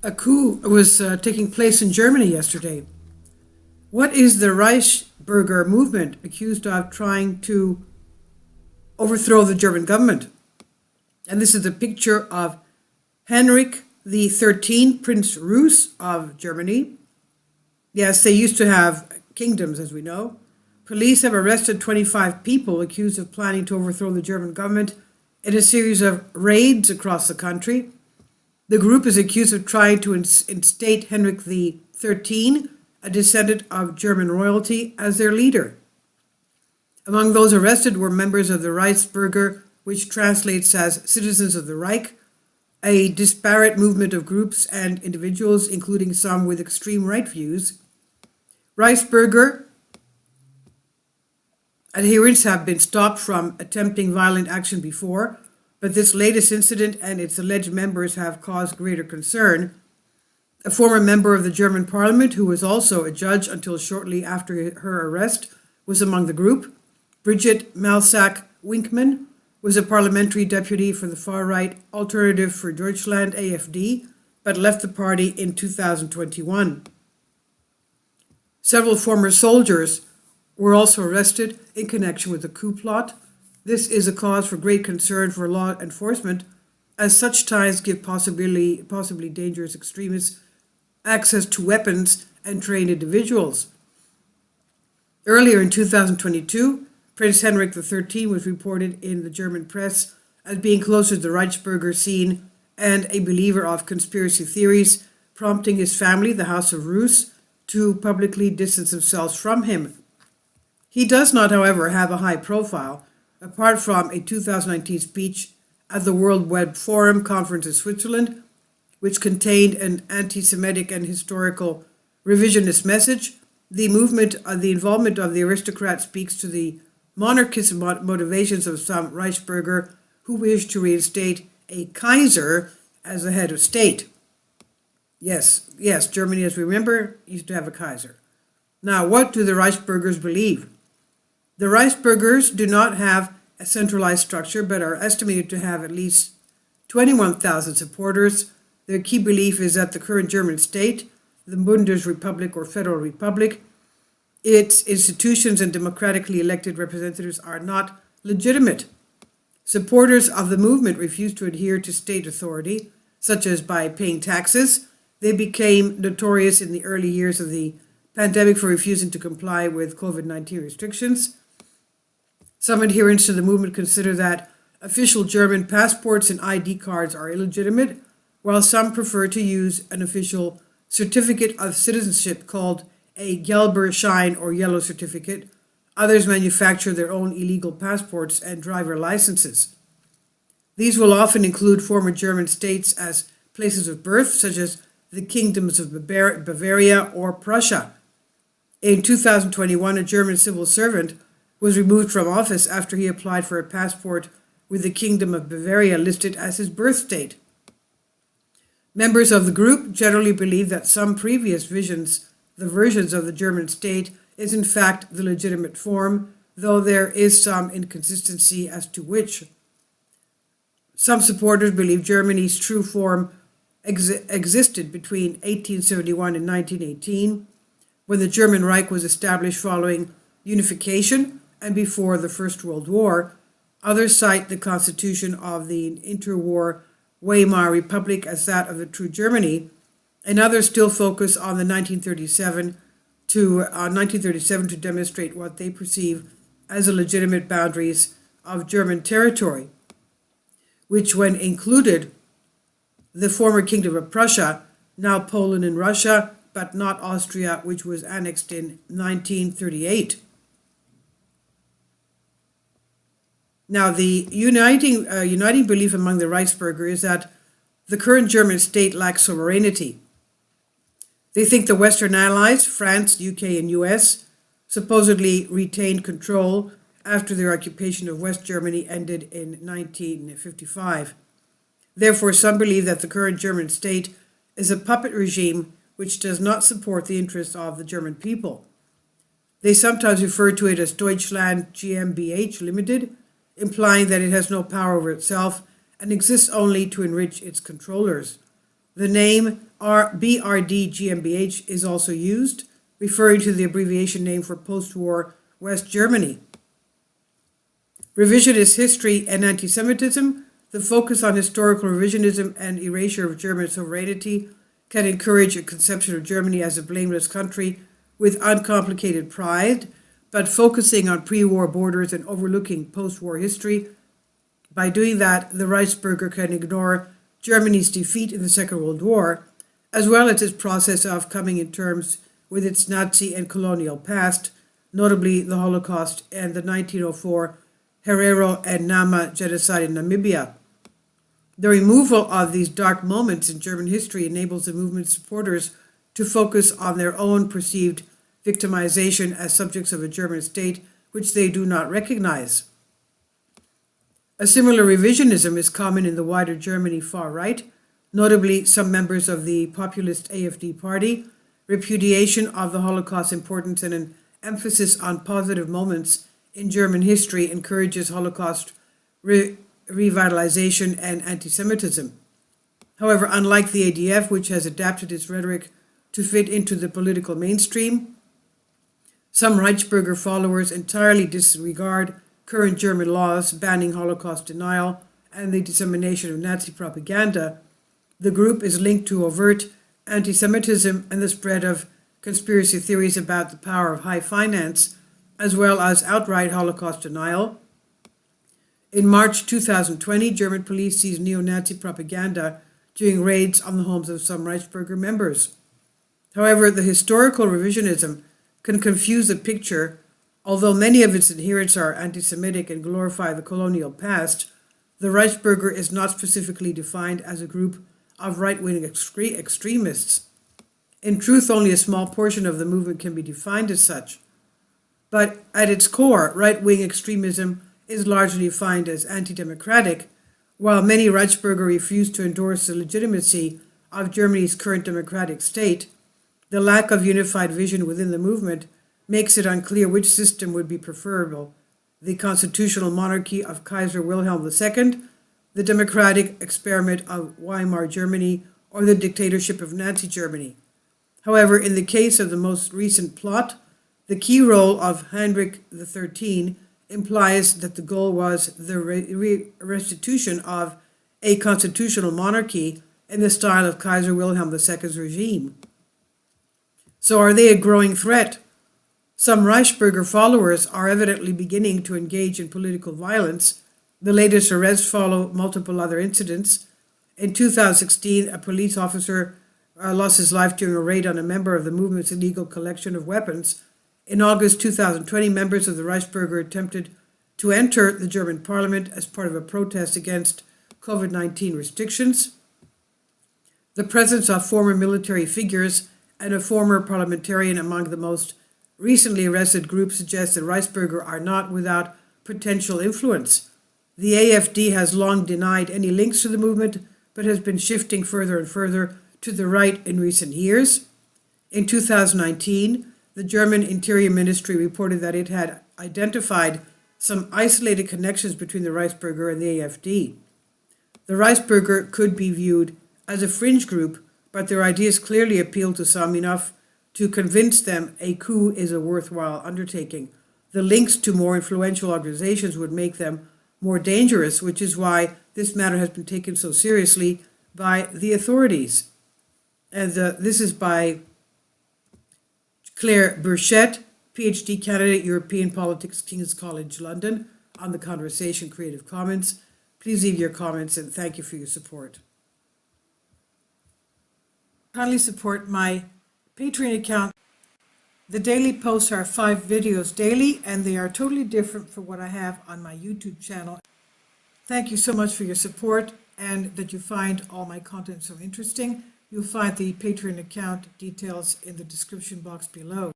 A coup was taking place in Germany yesterday. What is the Reichsbürger movement accused of trying to overthrow the German government? And this is a picture of Heinrich the 13th, Prince Rus of Germany. Yes, they used to have kingdoms, as we know. Police have arrested 25 people accused of planning to overthrow the German government in a series of raids across the country. The group is accused of trying to instate Heinrich the 13th, a descendant of German royalty, as their leader. Among those arrested were members of the Reichsbürger, which translates as Citizens of the Reich, a disparate movement of groups and individuals, including some with extreme right views. Reichsbürger adherents have been stopped from attempting violent action before, but this latest incident and its alleged members have caused greater concern. A former member of the German parliament, who was also a judge until shortly after her arrest, was among the group. Brigitte Malsack-Winkmann was a parliamentary deputy for the far-right Alternative for Deutschland AfD, but left the party in 2021. Several former soldiers were also arrested in connection with the coup plot. This is a cause for great concern for law enforcement, as such ties give possibly dangerous extremists access to weapons and trained individuals. Earlier in 2022, Prince Heinrich XIII was reported in the German press as being closer to the Reichsbürger scene and a believer of conspiracy theories, prompting his family, the House of Rus, to publicly distance themselves from him. He does not, however, have a high profile, apart from a 2019 speech at the World Web Forum conference in Switzerland, which contained an anti-Semitic and historical revisionist message. The involvement of the aristocrat speaks to the monarchist motivations of some Reichsbürger who wish to reinstate a Kaiser as the head of state. Yes, Germany, as we remember, used to have a Kaiser. Now, what do the Reichsbürgers believe? The Reichsbürgers do not have a centralized structure, but are estimated to have at least 21,000 supporters. Their key belief is that the current German state, the Bundesrepublik or Federal Republic, its institutions and democratically elected representatives are not legitimate. Supporters of the movement refuse to adhere to state authority, such as by paying taxes. They became notorious in the early years of the pandemic for refusing to comply with COVID-19 restrictions. Some adherents to the movement consider that official German passports and ID cards are illegitimate, while some prefer to use an official certificate of citizenship called a gelber Schein or yellow certificate. Others manufacture their own illegal passports and driver licenses. These will often include former German states as places of birth, such as the kingdoms of Bavaria or Prussia. In 2021, a German civil servant was removed from office after he applied for a passport with the Kingdom of Bavaria listed as his birth state. Members of the group generally believe that some previous versions of the German state is in fact the legitimate form, though there is some inconsistency as to which. Some supporters believe Germany's true form existed between 1871 and 1918, when the German Reich was established following unification and before the First World War. Others cite the constitution of the interwar Weimar Republic as that of the true Germany, and others still focus on the 1937 to demonstrate what they perceive as the legitimate boundaries of German territory, which when included the former Kingdom of Prussia, now Poland and Russia, but not Austria, which was annexed in 1938. Now, the uniting belief among the Reichsbürger is that the current German state lacks sovereignty. They think the Western allies, France, UK, and US, supposedly retained control after their occupation of West Germany ended in 1955. Therefore, some believe that the current German state is a puppet regime which does not support the interests of the German people. They sometimes refer to it as Deutschland GmbH Limited, implying that it has no power over itself and exists only to enrich its controllers. The name BRD GmbH is also used, referring to the abbreviation name for post-war West Germany. Revisionist history and anti-Semitism. The focus on historical revisionism and erasure of German sovereignty can encourage a conception of Germany as a blameless country with uncomplicated pride, but focusing on pre-war borders and overlooking post-war history. By doing that, the Reichsbürger can ignore Germany's defeat in the Second World War, as well as its process of coming in terms with its Nazi and colonial past, notably the Holocaust and the 1904 Herero and Nama genocide in Namibia. The removal of these dark moments in German history enables the movement's supporters to focus on their own perceived victimization as subjects of a German state which they do not recognize. A similar revisionism is common in the wider Germany far right, notably some members of the populist AfD party. Repudiation of the Holocaust's importance and an emphasis on positive moments in German history encourages Holocaust revitalization and anti-Semitism. However, unlike the ADF, which has adapted its rhetoric to fit into the political mainstream, some Reichsbürger followers entirely disregard current German laws banning Holocaust denial and the dissemination of Nazi propaganda. The group is linked to overt anti-Semitism and the spread of conspiracy theories about the power of high finance, as well as outright Holocaust denial. In March 2020, German police seized neo-Nazi propaganda during raids on the homes of some Reichsbürger members. However, the historical revisionism can confuse the picture. Although many of its adherents are anti-Semitic and glorify the colonial past, the Reichsbürger is not specifically defined as a group of right-wing extremists. In truth, only a small portion of the movement can be defined as such. But at its core, right-wing extremism is largely defined as anti-democratic, while many Reichsbürger refuse to endorse the legitimacy of Germany's current democratic state. The lack of unified vision within the movement makes it unclear which system would be preferable: the constitutional monarchy of Kaiser Wilhelm II, the democratic experiment of Weimar Germany, or the dictatorship of Nazi Germany. However, in the case of the most recent plot, the key role of Heinrich XIII implies that the goal was the restitution of a constitutional monarchy in the style of Kaiser Wilhelm II's regime. So are they a growing threat? Some Reichsbürger followers are evidently beginning to engage in political violence. The latest arrests follow multiple other incidents. In 2016, a police officer lost his life during a raid on a member of the movement's illegal collection of weapons. In August 2020, members of the Reichsbürger attempted to enter the German parliament as part of a protest against COVID-19 restrictions. The presence of former military figures and a former parliamentarian among the most recently arrested groups suggests that Reichsbürger are not without potential influence. The AfD has long denied any links to the movement, but has been shifting further and further to the right in recent years. In 2019, the German Interior Ministry reported that it had identified some isolated connections between the Reichsbürger and the AfD. The Reichsbürger could be viewed as a fringe group, but their ideas clearly appeal to some enough to convince them a coup is a worthwhile undertaking. The links to more influential organizations would make them more dangerous, which is why this matter has been taken so seriously by the authorities. And this is by Claire Burchett, PhD candidate, European Politics, King's College London, on the conversation Creative Commons. Please leave your comments and thank you for your support. Kindly support my Patreon account. The daily posts are 5 videos daily, and they are totally different from what I have on my YouTube channel. Thank you so much for your support and that you find all my content so interesting. You'll find the Patreon account details in the description box below.